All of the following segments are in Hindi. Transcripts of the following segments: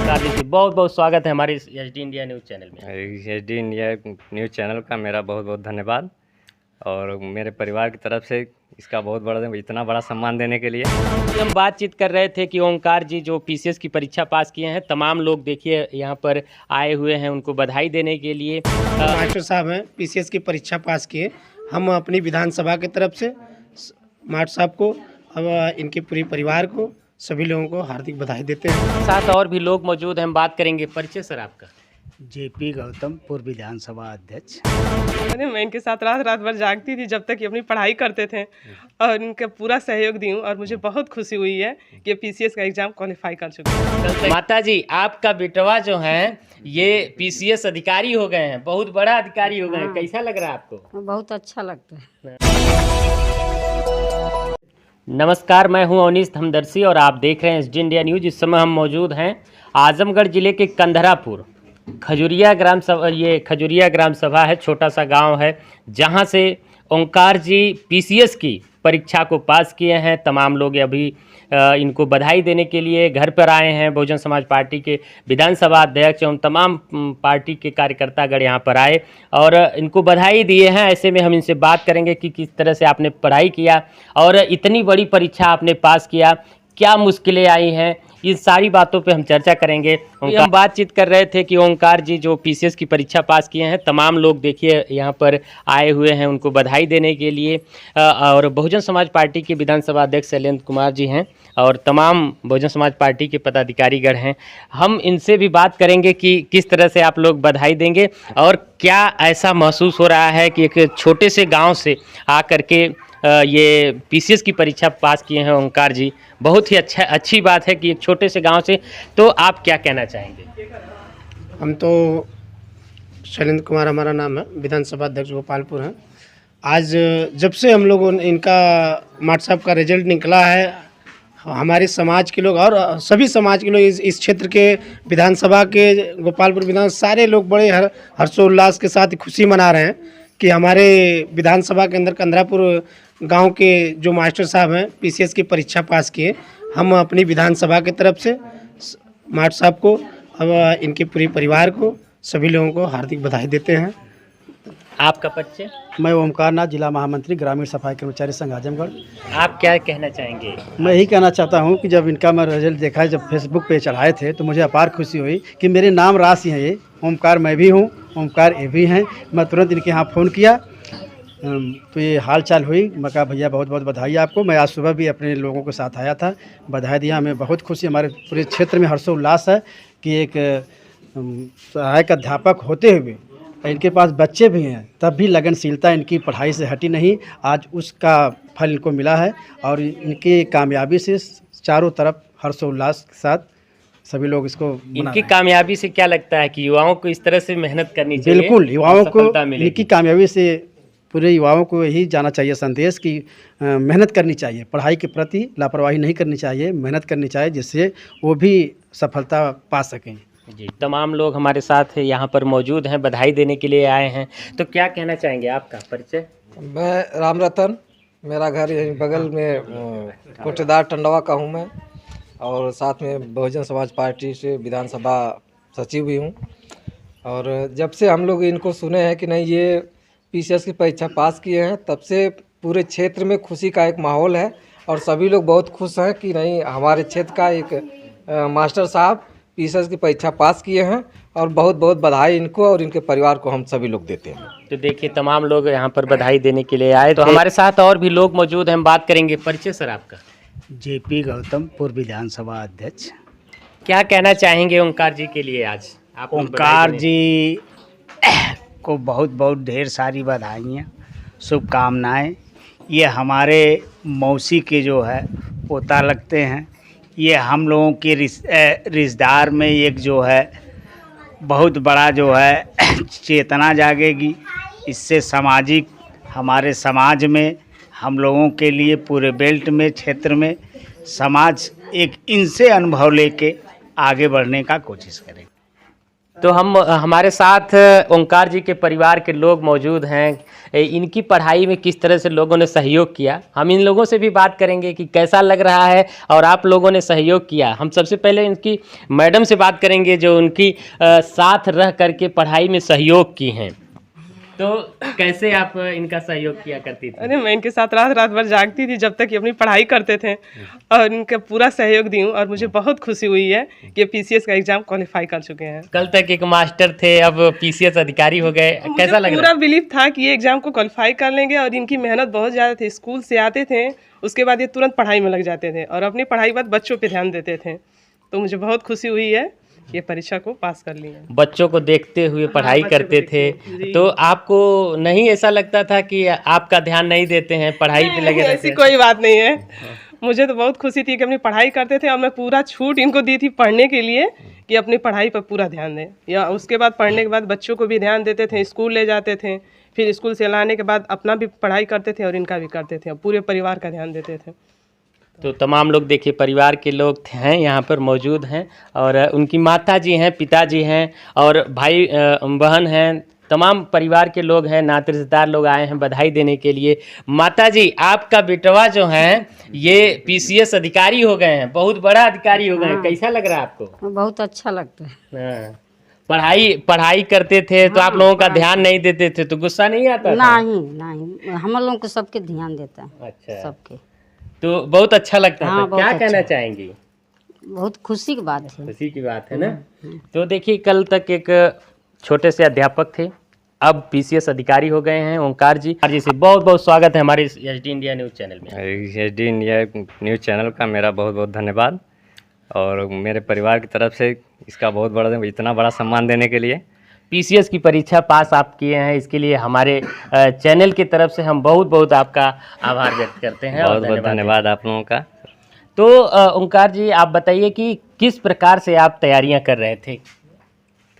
नमस्कार जी, बहुत बहुत स्वागत है हमारे इस H D India news channel में। H D India news channel का मेरा बहुत बहुत धन्यवाद और मेरे परिवार की तरफ से इसका बहुत बड़ा इतना बड़ा सम्मान देने के लिए। हम बातचीत कर रहे थे कि ओंकार जी जो पीसीएस की परीक्षा पास किए हैं, तमाम लोग देखिए यहाँ पर आए हुए हैं उनको बधाई देने के लिए। मास्टर साहब हैं, पीसीएस की परीक्षा पास किए। हम अपनी विधानसभा की तरफ से मास्टर साहब को और इनके पूरे परिवार को, सभी लोगों को हार्दिक बधाई देते हैं। साथ और भी लोग मौजूद हैं, हम बात करेंगे। परिचय सर आपका? जेपी गौतम, पूर्व विधानसभा अध्यक्ष। मैं इनके साथ रात रात भर जागती थी जब तक ये अपनी पढ़ाई करते थे और इनका पूरा सहयोग दी हूँ और मुझे बहुत खुशी हुई है कि पीसीएस का एग्ज़ाम क्वालिफाई कर चुके हैं। माता जी, आपका बेटवा जो है ये पीसीएस अधिकारी हो गए हैं, बहुत बड़ा अधिकारी हो गए हैं, कैसा लग रहा है आपको? बहुत अच्छा लगता है। नमस्कार, मैं हूं अवनीश धमदर्शी और आप देख रहे हैं एच डी इंडिया न्यूज़। इस समय हम मौजूद हैं आजमगढ़ जिले के कंधरापुर खजुरिया ग्राम सभा। ये खजुरिया ग्राम सभा है, छोटा सा गांव है जहां से ओंकार जी पीसीएस की परीक्षा को पास किए हैं। तमाम लोग अभी इनको बधाई देने के लिए घर पर आए हैं। बहुजन समाज पार्टी के विधानसभा अध्यक्ष एवं तमाम पार्टी के कार्यकर्तागण यहाँ पर आए और इनको बधाई दिए हैं। ऐसे में हम इनसे बात करेंगे कि किस तरह से आपने पढ़ाई किया और इतनी बड़ी परीक्षा आपने पास किया, क्या मुश्किलें आई हैं, इन सारी बातों पे हम चर्चा करेंगे। हम बातचीत कर रहे थे कि ओंकार जी जो पीसीएस की परीक्षा पास किए हैं, तमाम लोग देखिए यहाँ पर आए हुए हैं उनको बधाई देने के लिए। और बहुजन समाज पार्टी के विधानसभा अध्यक्ष शैलेंद्र कुमार जी हैं और तमाम बहुजन समाज पार्टी के पदाधिकारीगण हैं। हम इनसे भी बात करेंगे कि किस तरह से आप लोग बधाई देंगे और क्या ऐसा महसूस हो रहा है कि एक छोटे से गाँव से आकर के ये पीसीएस की परीक्षा पास किए हैं ओंकार जी। बहुत ही अच्छी बात है कि एक छोटे से गांव से। तो आप क्या कहना चाहेंगे? हम तो शैलेंद्र कुमार हमारा नाम है, विधानसभा अध्यक्ष गोपालपुर हैं। आज जब से हम लोगों ने इनका मास्टर साहब का रिजल्ट निकला है, हमारे समाज के लोग और सभी समाज के लोग इस क्षेत्र के विधानसभा के गोपालपुर विधान सारे लोग बड़े हर्षोल्लास के साथ खुशी मना रहे हैं कि हमारे विधानसभा के अंदर कंधरापुर गांव के जो मास्टर साहब हैं पीसीएस की परीक्षा पास किए। हम अपनी विधानसभा की तरफ से मास्टर साहब को और इनके पूरे परिवार को, सभी लोगों को हार्दिक बधाई देते हैं। आपका परिचय? मैं ओमकार नाथ, जिला महामंत्री ग्रामीण सफाई कर्मचारी संघ आजमगढ़। आप क्या कहना चाहेंगे? मैं यही कहना चाहता हूं कि जब इनका मैं रिजल्ट देखा, जब फेसबुक पे चढ़ाए थे तो मुझे अपार खुशी हुई कि मेरे नाम राशि हैं ये। ओमकार मैं भी हूँ, ओमकार ये भी हैं। मैं तुरंत इनके यहाँ फ़ोन किया तो ये हाल चाल हुई। मैं कहा भैया बहुत बहुत बधाई आपको। मैं आज सुबह भी अपने लोगों के साथ आया था, बधाई दिया। हमें बहुत खुशी, हमारे पूरे क्षेत्र में हर्षोल्लास है कि एक सहायक अध्यापक होते हुए इनके पास बच्चे भी हैं, तब भी लगनशीलता इनकी पढ़ाई से हटी नहीं। आज उसका फल इनको मिला है और इनकी कामयाबी से चारों तरफ हर्षोल्लास के साथ सभी लोग इसको इनकी कामयाबी से क्या लगता है कि युवाओं को इस तरह से मेहनत करनी चाहिए? बिल्कुल, युवाओं को इनकी कामयाबी से पूरे युवाओं को यही जाना चाहिए संदेश कि मेहनत करनी चाहिए, पढ़ाई के प्रति लापरवाही नहीं करनी चाहिए, मेहनत करनी चाहिए, जिससे वो भी सफलता पा सकें। जी, तमाम लोग हमारे साथ यहाँ पर मौजूद हैं, बधाई देने के लिए आए हैं। तो क्या कहना चाहेंगे? आपका परिचय? मैं राम रतन, मेरा घर यहीं बगल में कोटेदार टंडवा का हूँ मैं और साथ में बहुजन समाज पार्टी से विधानसभा सचिव भी हूँ। और जब से हम लोग इनको सुने हैं कि नहीं ये पीसीएस की परीक्षा पास किए हैं, तब से पूरे क्षेत्र में खुशी का एक माहौल है और सभी लोग बहुत खुश हैं कि नहीं हमारे क्षेत्र का एक मास्टर साहब पीसीएस की परीक्षा पास किए हैं और बहुत बहुत बधाई इनको और इनके परिवार को हम सभी लोग देते हैं। तो देखिए तमाम लोग यहाँ पर बधाई देने के लिए आए। तो हमारे साथ और भी लोग मौजूद हैं, हम बात करेंगे। परिचय सर आपका? जेपी गौतम, पूर्व विधानसभा अध्यक्ष। क्या कहना चाहेंगे ओंकार जी के लिए आज? आप ओंकार जी को बहुत बहुत ढेर सारी बधाइयाँ, शुभकामनाएँ। ये हमारे मौसी के जो है पोता लगते हैं। ये हम लोगों के रिश्तेदार में एक जो है बहुत बड़ा जो है चेतना जागेगी। इससे सामाजिक, हमारे समाज में हम लोगों के लिए पूरे बेल्ट में, क्षेत्र में समाज एक इनसे अनुभव लेके आगे बढ़ने का कोशिश करें। तो हम हमारे साथ ओंकार जी के परिवार के लोग मौजूद हैं। इनकी पढ़ाई में किस तरह से लोगों ने सहयोग किया, हम इन लोगों से भी बात करेंगे कि कैसा लग रहा है और आप लोगों ने सहयोग किया। हम सबसे पहले इनकी मैडम से बात करेंगे जो उनकी साथ रह करके पढ़ाई में सहयोग की हैं। तो कैसे आप इनका सहयोग किया करती थी? अरे मैं इनके साथ रात रात भर जागती थी जब तक ये अपनी पढ़ाई करते थे और इनका पूरा सहयोग दी हूँ और मुझे बहुत खुशी हुई है कि ये पीसीएस का एग्जाम क्वालिफाई कर चुके हैं। कल तक एक मास्टर थे, अब पीसीएस अधिकारी हो गए, कैसा लग रहा पूरा है? बिलीव था कि ये एग्जाम को क्वालिफाई कर लेंगे और इनकी मेहनत बहुत ज़्यादा थी। स्कूल से आते थे, उसके बाद ये तुरंत पढ़ाई में लग जाते थे और अपनी पढ़ाई के बाद बच्चों पे ध्यान देते थे। तो मुझे बहुत खुशी हुई है ये परीक्षा को पास कर ली है। बच्चों को देखते हुए पढ़ाई बच्चों को करते थे, जी। तो आपको नहीं ऐसा लगता था कि आपका ध्यान नहीं देते हैं, पढ़ाई पे लगे रहते ऐसी हैं? कोई बात नहीं है। मुझे तो बहुत खुशी थी कि अपनी पढ़ाई करते थे और मैं पूरा छूट इनको दी थी पढ़ने के लिए कि अपनी पढ़ाई पर पूरा ध्यान दें। या उसके बाद पढ़ने के बाद बच्चों को भी ध्यान देते थे, स्कूल ले जाते थे, फिर स्कूल से लाने के बाद अपना भी पढ़ाई करते थे और इनका भी करते थे और पूरे परिवार का ध्यान देते थे। तो तमाम लोग देखिए परिवार के लोग हैं यहाँ पर मौजूद हैं और उनकी माता जी हैं, पिताजी हैं और भाई बहन हैं, तमाम परिवार के लोग हैं, नाते रिश्तेदार लोग आए हैं बधाई देने के लिए। माता जी, आपका बेटवा जो है ये पीसीएस अधिकारी हो गए हैं, बहुत बड़ा अधिकारी हो गए हैं, कैसा लग रहा है आपको? बहुत अच्छा लगता है। हाँ। पढ़ाई करते थे तो आप लोगों का ध्यान नहीं देते थे तो गुस्सा नहीं आता था? नहीं, हम लोगों को सबके ध्यान देता है, अच्छा, सबके। तो बहुत अच्छा लगता हाँ, था। बहुत क्या अच्छा। कहना चाहेंगी? बहुत खुशी की बात है। खुशी की बात है ना। तो देखिए कल तक एक छोटे से अध्यापक थे, अब पीसीएस अधिकारी हो गए हैं। ओंकार जी से बहुत बहुत स्वागत है हमारे एचडी इंडिया न्यूज़ चैनल में। एचडी इंडिया न्यूज़ चैनल का मेरा बहुत बहुत धन्यवाद और मेरे परिवार की तरफ से इसका बहुत बड़ा, इतना बड़ा सम्मान देने के लिए। पीसीएस की परीक्षा पास आप किए हैं, इसके लिए हमारे चैनल की तरफ से हम बहुत बहुत आपका आभार व्यक्त करते हैं। बहुत बहुत धन्यवाद आप लोगों का। तो ओंकार जी आप बताइए कि किस प्रकार से आप तैयारियां कर रहे थे?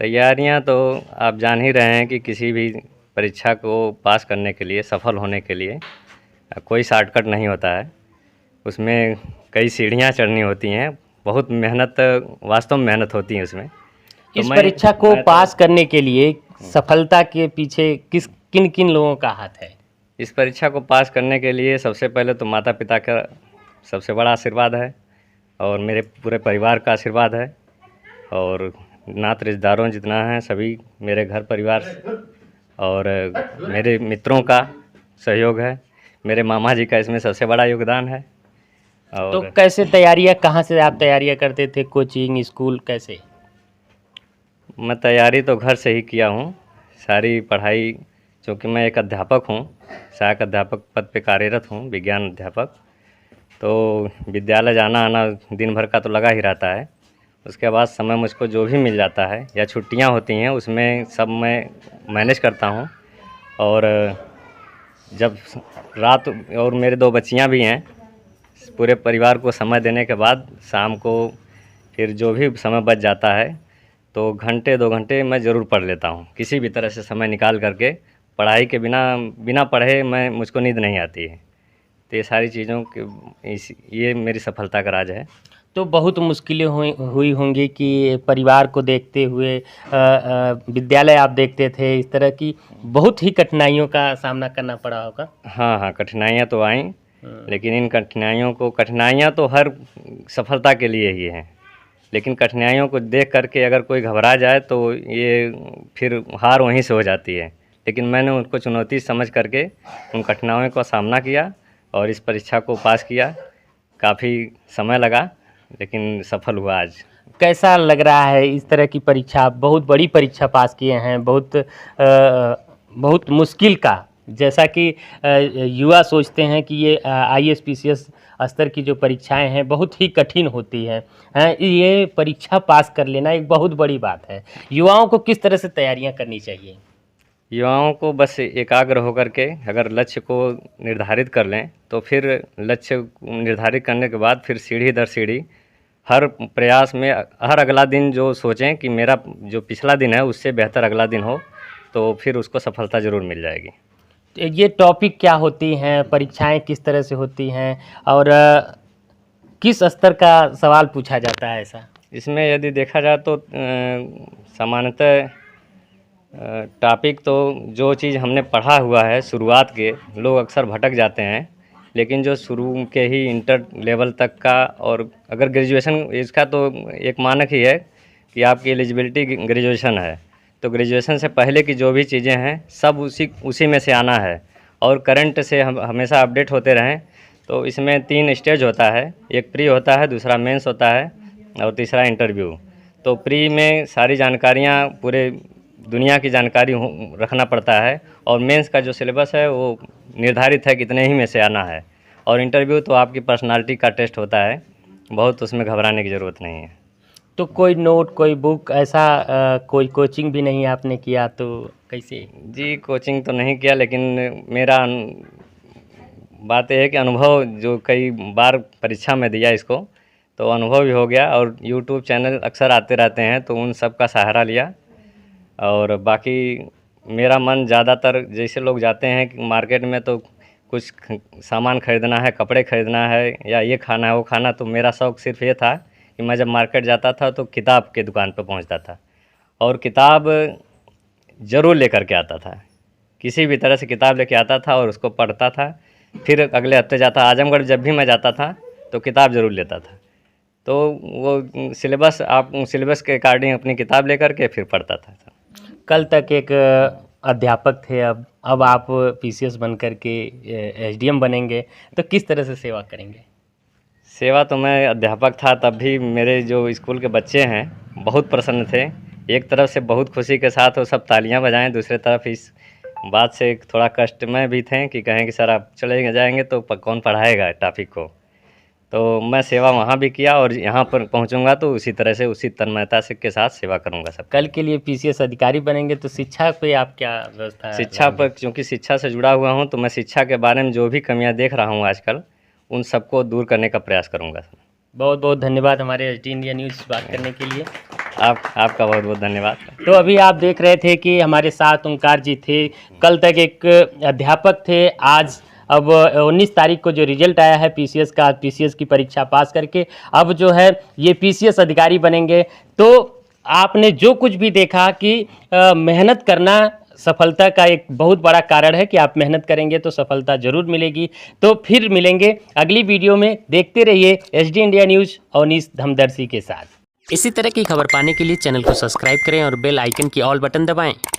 तैयारियां तो आप जान ही रहे हैं कि किसी भी परीक्षा को पास करने के लिए, सफल होने के लिए कोई शॉर्टकट नहीं होता है। उसमें कई सीढ़ियां चढ़नी होती हैं, बहुत मेहनत, वास्तव में मेहनत होती है उसमें। तो इस परीक्षा को मैं तो- पास करने के लिए सफलता के पीछे किन किन लोगों का हाथ है? इस परीक्षा को पास करने के लिए सबसे पहले तो माता पिता का सबसे बड़ा आशीर्वाद है और मेरे पूरे परिवार का आशीर्वाद है और नात रिश्तेदारों जितना है सभी मेरे घर परिवार और मेरे मित्रों का सहयोग है। मेरे मामा जी का इसमें सबसे बड़ा योगदान है। तो और कैसे तैयारियां, कहाँ से आप तैयारियां करते थे? कोचिंग, स्कूल, कैसे? मैं तैयारी तो घर से ही किया हूँ, सारी पढ़ाई, क्योंकि मैं एक अध्यापक हूँ, सहायक अध्यापक पद पे कार्यरत हूँ, विज्ञान अध्यापक। तो विद्यालय जाना आना दिन भर का तो लगा ही रहता है। उसके बाद समय मुझको जो भी मिल जाता है या छुट्टियाँ होती हैं उसमें सब मैं मैनेज करता हूँ। और जब रात, और मेरे 2 बच्चियाँ भी हैं, पूरे परिवार को समय देने के बाद शाम को फिर जो भी समय बच जाता है तो घंटे 2 घंटे मैं ज़रूर पढ़ लेता हूँ, किसी भी तरह से समय निकाल करके। पढ़ाई के बिना पढ़े मुझको नींद नहीं आती है। तो ये सारी चीज़ों के ये मेरी सफलता का राज है। तो बहुत मुश्किलें हुई होंगी कि परिवार को देखते हुए विद्यालय आप देखते थे, इस तरह की बहुत ही कठिनाइयों का सामना करना पड़ा होगा। हाँ, कठिनाइयाँ तो आईं, लेकिन इन कठिनाइयाँ तो हर सफलता के लिए ही हैं। लेकिन कठिनाइयों को देख करके अगर कोई घबरा जाए तो ये फिर हार वहीं से हो जाती है। लेकिन मैंने उनको चुनौती समझ करके उन कठिनाइयों का सामना किया और इस परीक्षा को पास किया। काफ़ी समय लगा लेकिन सफल हुआ आज। कैसा लग रहा है इस तरह की परीक्षा? बहुत बड़ी परीक्षा पास किए हैं, बहुत मुश्किल का, जैसा कि युवा सोचते हैं कि ये आईएएस पीसीएस स्तर की जो परीक्षाएं हैं बहुत ही कठिन होती हैं, ये परीक्षा पास कर लेना एक बहुत बड़ी बात है। युवाओं को किस तरह से तैयारियां करनी चाहिए? युवाओं को बस एकाग्र होकर के अगर लक्ष्य को निर्धारित कर लें तो फिर लक्ष्य निर्धारित करने के बाद फिर सीढ़ी दर सीढ़ी हर प्रयास में हर अगला दिन जो सोचें कि मेरा जो पिछला दिन है उससे बेहतर अगला दिन हो, तो फिर उसको सफलता ज़रूर मिल जाएगी। ये टॉपिक क्या होती हैं, परीक्षाएं किस तरह से होती हैं और किस स्तर का सवाल पूछा जाता है? ऐसा इसमें यदि देखा जाए तो सामान्यतः टॉपिक तो जो चीज़ हमने पढ़ा हुआ है शुरुआत के, लोग अक्सर भटक जाते हैं, लेकिन जो शुरू के ही इंटर लेवल तक का, और अगर ग्रेजुएशन, इसका तो एक मानक ही है कि आपकी एलिजिबिलिटी ग्रेजुएशन है, तो ग्रेजुएशन से पहले की जो भी चीज़ें हैं सब उसी में से आना है, और करंट से हम हमेशा अपडेट होते रहें। तो इसमें 3 स्टेज होता है, एक प्री होता है, दूसरा मेंस होता है और तीसरा इंटरव्यू। तो प्री में सारी जानकारियाँ, पूरे दुनिया की जानकारी रखना पड़ता है, और मेंस का जो सिलेबस है वो निर्धारित है कितने ही में से आना है, और इंटरव्यू तो आपकी पर्सनालिटी का टेस्ट होता है, बहुत उसमें घबराने की ज़रूरत नहीं है। तो कोई नोट, कोई बुक, ऐसा कोई कोचिंग भी नहीं आपने किया तो कैसे? जी, कोचिंग तो नहीं किया, लेकिन मेरा बात यह है कि अनुभव, जो कई बार परीक्षा में दिया इसको, तो अनुभव भी हो गया, और यूट्यूब चैनल अक्सर आते रहते हैं तो उन सब का सहारा लिया। और बाकी मेरा मन ज़्यादातर, जैसे लोग जाते हैं कि मार्केट में तो कुछ सामान ख़रीदना है, कपड़े ख़रीदना है, या ये खाना है वो खाना, तो मेरा शौक़ सिर्फ ये था कि मैं जब मार्केट जाता था तो किताब के दुकान पर पहुंचता था, और किताब ज़रूर लेकर के आता था, किसी भी तरह से किताब लेके आता था और उसको पढ़ता था। फिर अगले हफ्ते जाता, आजमगढ़ जब भी मैं जाता था तो किताब ज़रूर लेता था, तो वो सिलेबस के अकॉर्डिंग अपनी किताब लेकर के फिर पढ़ता था। कल तक एक अध्यापक थे, अब आप पीसीएस बन कर के एसडीएम बनेंगे, तो किस तरह से सेवा करेंगे? सेवा तो मैं अध्यापक था तब भी मेरे जो स्कूल के बच्चे हैं बहुत प्रसन्न थे। एक तरफ से बहुत खुशी के साथ वो सब तालियां बजाएं, दूसरे तरफ इस बात से थोड़ा कष्ट में भी थे कि कहें कि सर आप चले जाएंगे तो कौन पढ़ाएगा टॉपिक को। तो मैं सेवा वहाँ भी किया, और यहाँ पर पहुँचूँगा तो उसी तरह से, उसी तन्मयता से के साथ सेवा करूँगा सब। कल के लिए पीसीएस अधिकारी बनेंगे तो शिक्षा पे आप क्या व्यवस्था है? शिक्षा पर, क्योंकि शिक्षा से जुड़ा हुआ हूँ, तो मैं शिक्षा के बारे में जो भी कमियाँ देख रहा हूँ आजकल, उन सबको दूर करने का प्रयास करूँगा। बहुत बहुत धन्यवाद हमारे एचडी इंडिया न्यूज़ बात करने के लिए। आपका बहुत बहुत धन्यवाद। तो अभी आप देख रहे थे कि हमारे साथ ओंकार जी थे, कल तक एक अध्यापक थे, आज अब 19 तारीख को जो रिजल्ट आया है पीसीएस का, पीसीएस की परीक्षा पास करके अब जो है ये पीसीएस अधिकारी बनेंगे। तो आपने जो कुछ भी देखा कि मेहनत करना सफलता का एक बहुत बड़ा कारण है, कि आप मेहनत करेंगे तो सफलता जरूर मिलेगी। तो फिर मिलेंगे अगली वीडियो में, देखते रहिए एचडी इंडिया न्यूज़ अवनीश धमदर्शी के साथ। इसी तरह की खबर पाने के लिए चैनल को सब्सक्राइब करें और बेल आइकन की ऑल बटन दबाएं।